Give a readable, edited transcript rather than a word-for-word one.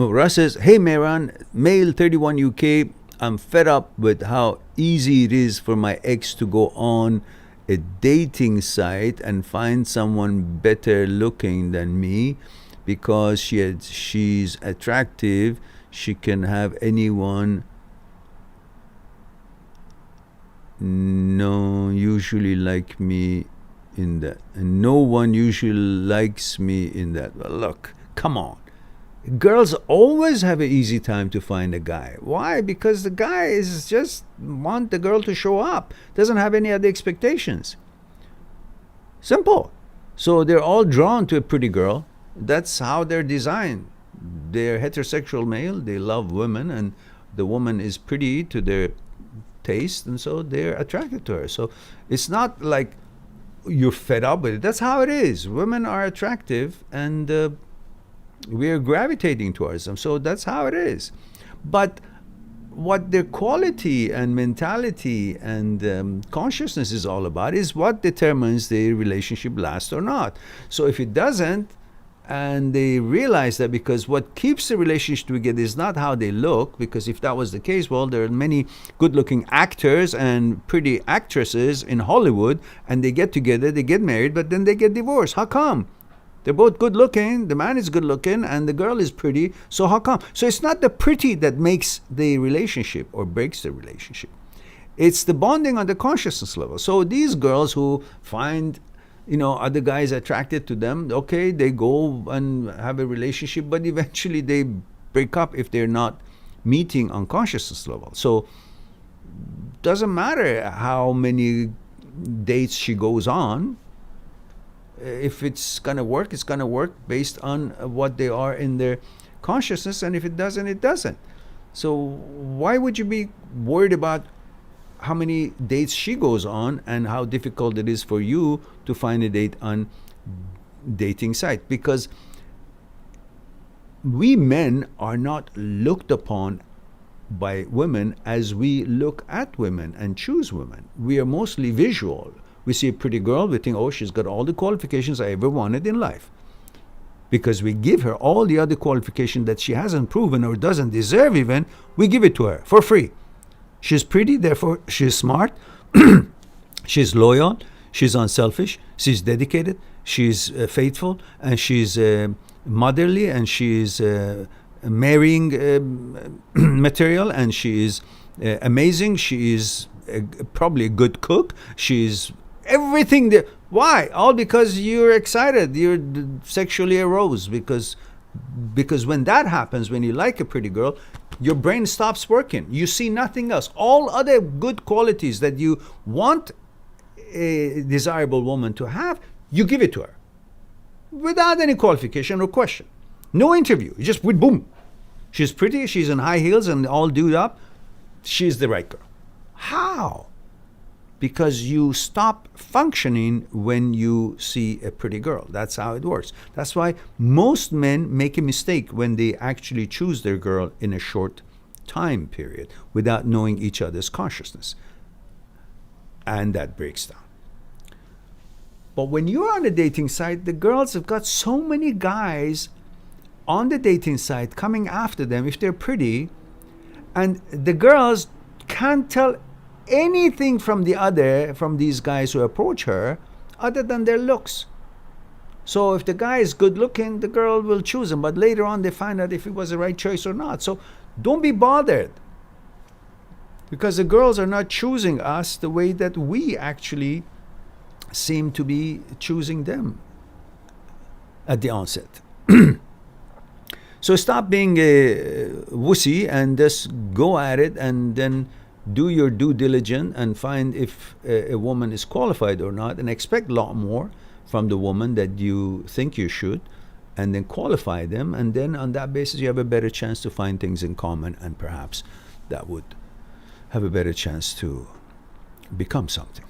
Oh, Russ says, hey Mehran, male 31 UK, I'm fed up with how easy it is for my ex to go on a dating site and find someone better looking than me because she's attractive. She can have anyone. No usually like me in that, and no one usually likes me in that. Well, look, come on. Girls always have an easy time to find a guy. Why? Because the guy is just want the girl to show up. Doesn't have any other expectations. Simple. So they're all drawn to a pretty girl. That's how they're designed. They're heterosexual male. They love women, and the woman is pretty to their taste, and so they're attracted to her. So it's not like you're fed up with it. That's how it is. Women are attractive, and we're gravitating towards them. So that's how it is. But what their quality and mentality and consciousness is all about is what determines the relationship lasts or not. So if it doesn't, and they realize that, because what keeps the relationship together is not how they look, because if that was the case, well, there are many good-looking actors and pretty actresses in Hollywood, and they get together, they get married, but then they get divorced. How come? They're both good-looking, the man is good-looking, and the girl is pretty, so how come? So it's not the pretty that makes the relationship or breaks the relationship. It's the bonding on the consciousness level. So these girls who find other guys attracted to them, okay, they go and have a relationship, but eventually they break up if they're not meeting on consciousness level. So doesn't matter how many dates she goes on. If it's gonna work, it's gonna work based on what they are in their consciousness, and if it doesn't, it doesn't. So why would you be worried about how many dates she goes on and how difficult it is for you to find a date on dating site? Because we men are not looked upon by women as we look at women and choose women. We are mostly visual. We see a pretty girl, we think, oh, she's got all the qualifications I ever wanted in life. Because we give her all the other qualifications that she hasn't proven or doesn't deserve even, we give it to her for free. She's pretty, therefore she's smart, she's loyal, she's unselfish, she's dedicated, she's faithful, and she's motherly, and she's marrying material, and she is amazing, she is probably a good cook, she's everything. Why? All because you're excited, you're sexually aroused, because when that happens, when you like a pretty girl, your brain stops working. You see nothing else. All other good qualities that you want a desirable woman to have, you give it to her without any qualification or question. No interview. You just boom. She's pretty. She's in high heels and all dude up. She's the right girl. How? Because you stop functioning when you see a pretty girl. That's how it works. That's why most men make a mistake when they actually choose their girl in a short time period without knowing each other's consciousness. And that breaks down. But when you're on a dating site, the girls have got so many guys on the dating site coming after them if they're pretty, and the girls can't tell anything from these guys who approach her other than their looks. So if the guy is good looking, the girl will choose him, but later on they find out if it was the right choice or not. So don't be bothered, because the girls are not choosing us the way that we actually seem to be choosing them at the onset. So stop being a wussy and just go at it, and then do your due diligence and find if a woman is qualified or not, and expect a lot more from the woman that you think you should, and then qualify them, and then on that basis you have a better chance to find things in common, and perhaps that would have a better chance to become something.